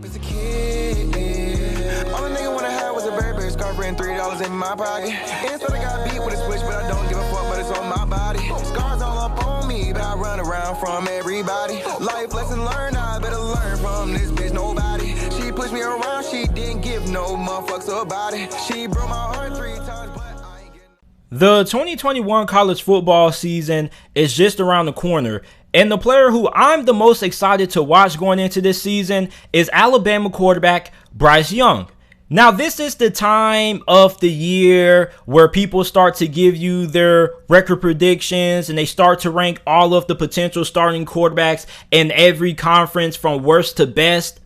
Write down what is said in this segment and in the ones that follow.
As a kid, all a nigga wanna have was a Burberry scarf and $3 in my pocket. Instead I got beat with a switch, but I don't give a fuck, but it's on my body. Scars all up on me, but I run around from everybody. Life lesson learned, I better learn from this bitch, nobody. She pushed me around, she didn't give no motherfucks about it. She broke my heart 3 times, but I ain't getting... The 2021 college football season is just around the corner, and the player who I'm the most excited to watch going into this season is Alabama quarterback Bryce Young. Now, this is the time of the year where people start to give you their record predictions and they start to rank all of the potential starting quarterbacks in every conference from worst to best.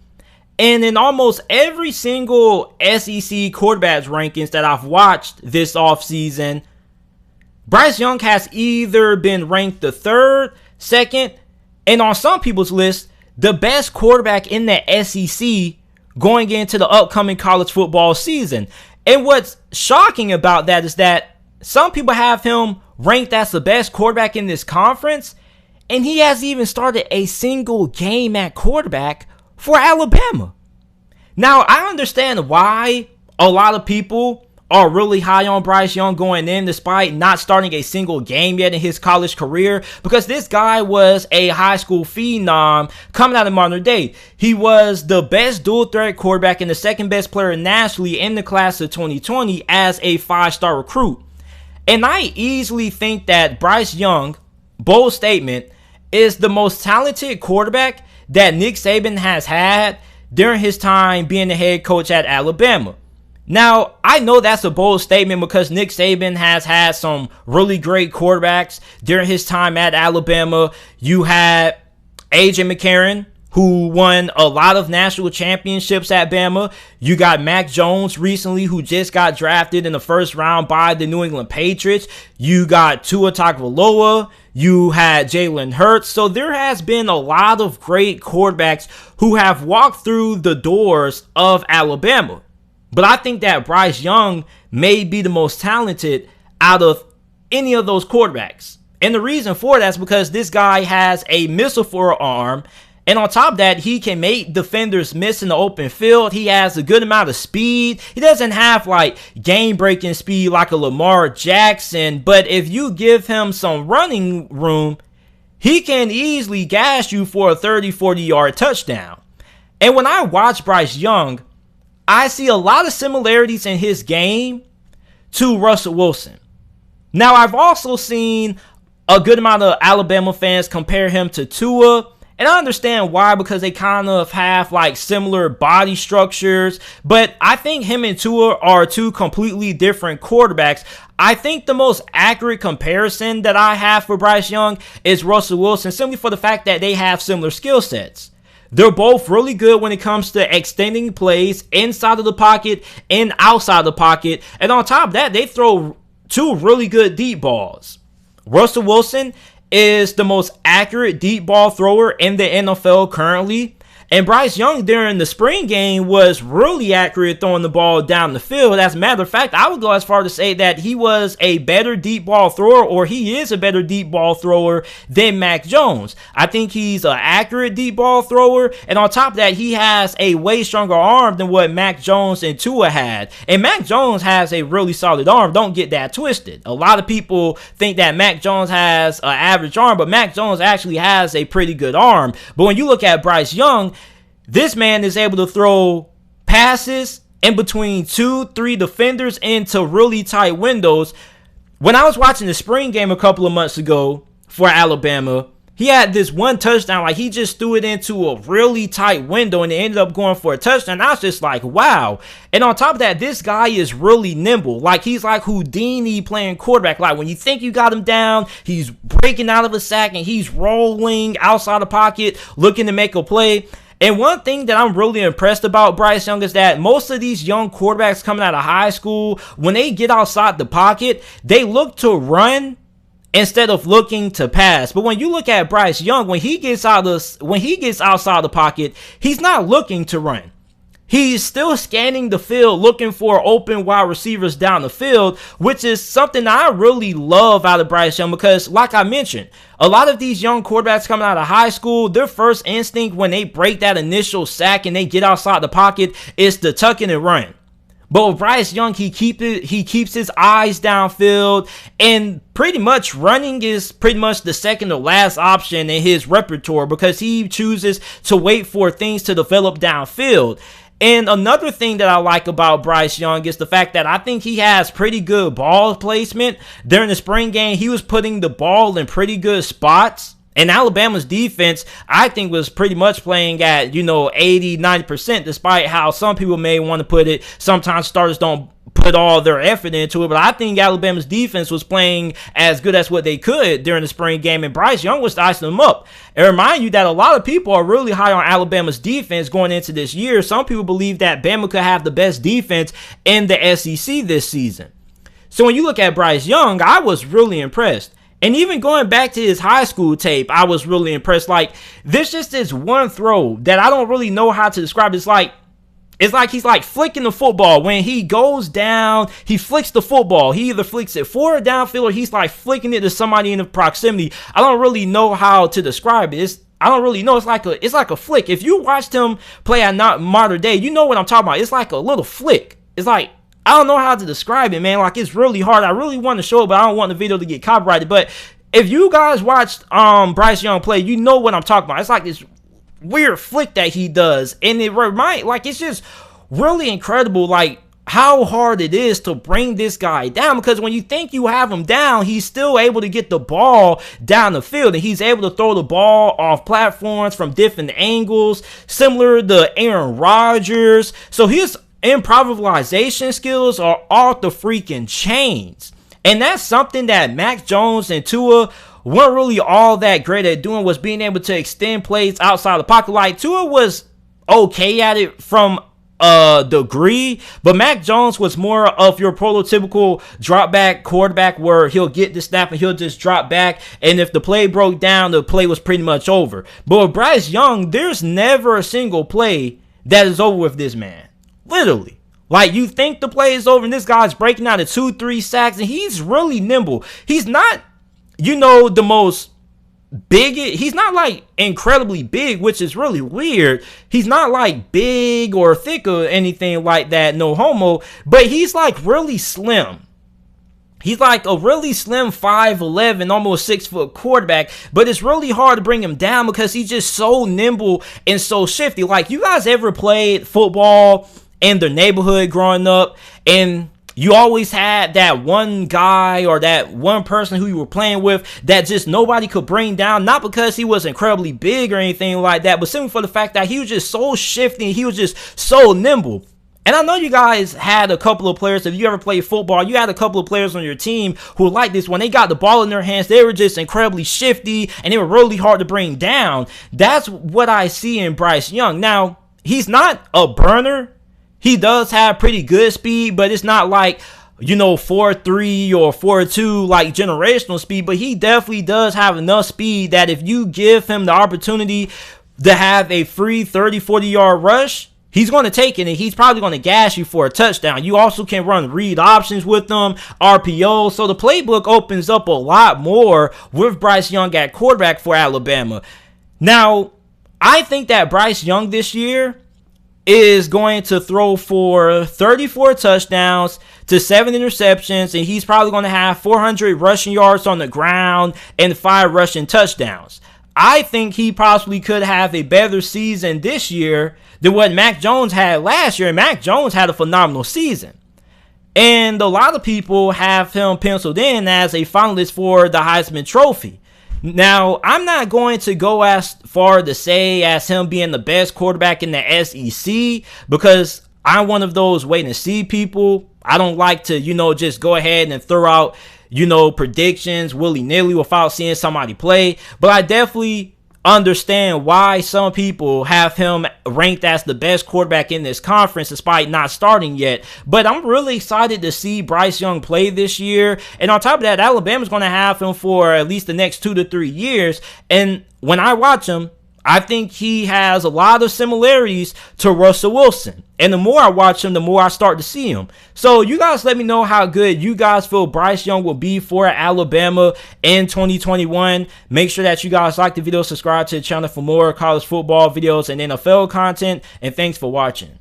And in almost every single SEC quarterbacks rankings that I've watched this offseason, Bryce Young has either been ranked the third, second, and on some people's list, the best quarterback in the SEC going into the upcoming college football season. And what's shocking about that is that some people have him ranked as the best quarterback in this conference, and he hasn't even started a single game at quarterback for Alabama. Now, I understand why a lot of people are really high on Bryce Young going in despite not starting a single game yet in his college career, because this guy was a high school phenom coming out of modern day. He was the best dual threat quarterback and the second best player nationally in the class of 2020 as a 5-star recruit. And I easily think that Bryce Young, bold statement, is the most talented quarterback that Nick Saban has had during his time being the head coach at Alabama. Now, I know that's a bold statement because Nick Saban has had some really great quarterbacks during his time at Alabama. You had A.J. McCarron, who won a lot of national championships at Bama. You got Mac Jones recently, who just got drafted in the first round by the New England Patriots. You got Tua Tagovailoa. You had Jalen Hurts. So there has been a lot of great quarterbacks who have walked through the doors of Alabama. But I think that Bryce Young may be the most talented out of any of those quarterbacks. And the reason for that is because this guy has a missile for an arm. And on top of that, he can make defenders miss in the open field. He has a good amount of speed. He doesn't have like game-breaking speed like a Lamar Jackson. But if you give him some running room, he can easily gas you for a 30, 40-yard touchdown. And when I watch Bryce Young, I see a lot of similarities in his game to Russell Wilson. Now, I've also seen a good amount of Alabama fans compare him to Tua, and I understand why, because they kind of have like similar body structures, but I think him and Tua are two completely different quarterbacks. I think the most accurate comparison that I have for Bryce Young is Russell Wilson, simply for the fact that they have similar skill sets. They're both really good when it comes to extending plays inside of the pocket and outside the pocket. And on top of that, they throw two really good deep balls. Russell Wilson is the most accurate deep ball thrower in the NFL currently. And Bryce Young during the spring game was really accurate throwing the ball down the field. As a matter of fact, I would go as far to say that he was a better deep ball thrower, or he is a better deep ball thrower than Mac Jones. I think he's an accurate deep ball thrower, and on top of that, he has a way stronger arm than what Mac Jones and Tua had. And Mac Jones has a really solid arm. Don't get that twisted. A lot of people think that Mac Jones has an average arm, but Mac Jones actually has a pretty good arm. But when you look at Bryce Young, this man is able to throw passes in between 2-3 defenders into really tight windows. When I was watching the spring game a couple of months ago for Alabama, he had this one touchdown, like he just threw it into a really tight window and it ended up going for a touchdown. I was just like, wow. And on top of that, this guy is really nimble. Like he's like Houdini playing quarterback. Like when you think you got him down, he's breaking out of a sack and he's rolling outside the pocket, looking to make a play. And one thing that I'm really impressed about Bryce Young is that most of these young quarterbacks coming out of high school, when they get outside the pocket, they look to run instead of looking to pass. But when you look at Bryce Young, when he gets outside the pocket, he's not looking to run. he's still scanning the field, looking for open wide receivers down the field, which is something I really love out of Bryce Young because, like I mentioned, a lot of these young quarterbacks coming out of high school, their first instinct when they break that initial sack and they get outside the pocket is to tuck in and run. But with Bryce Young, he keeps his eyes downfield, and pretty much running is pretty much the second to last option in his repertoire because he chooses to wait for things to develop downfield. And another thing that I like about Bryce Young is the fact that I think he has pretty good ball placement. During the spring game, he was putting the ball in pretty good spots. And Alabama's defense, I think, was pretty much playing at, 80, 90%, despite how some people may want to put it. Sometimes starters don't put all their effort into it, but I think Alabama's defense was playing as good as what they could during the spring game, and Bryce Young was icing them up. And remind you that a lot of people are really high on Alabama's defense going into this year. Some people believe that Bama could have the best defense in the SEC this season. So when you look at Bryce Young, I was really impressed. And even going back to his high school tape, I was really impressed. Like, there's just this one throw that I don't really know how to describe. It's like he's like flicking the football. When he goes down, he flicks the football. He either flicks it forward downfield or he's like flicking it to somebody in the proximity. I don't really know how to describe it. I don't really know. It's like a flick. If you watched him play at not modern day, you know what I'm talking about. It's like a little flick. It's like, I don't know how to describe it, man. Like, it's really hard. I really want to show it, but I don't want the video to get copyrighted. But if you guys watched Bryce Young play, you know what I'm talking about. It's like this weird flick that he does. And it's just really incredible, like, how hard it is to bring this guy down. Because when you think you have him down, he's still able to get the ball down the field. And he's able to throw the ball off platforms from different angles, similar to Aaron Rodgers. So his improvisation skills are off the freaking chains. And that's something that Mac Jones and Tua weren't really all that great at doing, was being able to extend plays outside the pocket. Like, Tua was okay at it from a degree, but Mac Jones was more of your prototypical drop back quarterback where he'll get the snap and he'll just drop back, and if the play broke down, the play was pretty much over. But with Bryce Young, there's never a single play that is over with this man. Literally. Like, you think the play is over and this guy's breaking out of 2-3 sacks, and he's really nimble. He's not, the most big. He's not like incredibly big, which is really weird. He's not like big or thick or anything like that, no homo, but he's like really slim. He's like a really slim 5'11", almost 6-foot quarterback, but it's really hard to bring him down because he's just so nimble and so shifty. Like, you guys ever played football in their neighborhood growing up, and you always had that one guy or that one person who you were playing with that just nobody could bring down, not because he was incredibly big or anything like that, but simply for the fact that he was just so shifty, he was just so nimble. And I know you guys had a couple of players, if you ever played football, you had a couple of players on your team who were like this. When they got the ball in their hands, they were just incredibly shifty and they were really hard to bring down. That's what I see in Bryce Young. Now, he's not a burner. He does have pretty good speed, but it's not like, 4.3 or 4.2 like generational speed, but he definitely does have enough speed that if you give him the opportunity to have a free 30, 40-yard rush, he's going to take it, and he's probably going to gas you for a touchdown. You also can run read options with them, RPO. So the playbook opens up a lot more with Bryce Young at quarterback for Alabama. Now, I think that Bryce Young this year is going to throw for 34 touchdowns to 7 interceptions, and he's probably going to have 400 rushing yards on the ground and 5 rushing touchdowns. I think he possibly could have a better season this year than what Mac Jones had last year. And Mac Jones had a phenomenal season. And a lot of people have him penciled in as a finalist for the Heisman Trophy. Now, I'm not going to go as far to say as him being the best quarterback in the SEC, because I'm one of those wait and see people. I don't like to, just go ahead and throw out, predictions willy-nilly without seeing somebody play. But I definitely understand why some people have him ranked as the best quarterback in this conference despite not starting yet. But I'm really excited to see Bryce Young play this year. And on top of that, Alabama's going to have him for at least the next 2 to 3 years. And when I watch him, I think he has a lot of similarities to Russell Wilson. And the more I watch him, the more I start to see him. So you guys let me know how good you guys feel Bryce Young will be for Alabama in 2021. Make sure that you guys like the video, subscribe to the channel for more college football videos and NFL content. And thanks for watching.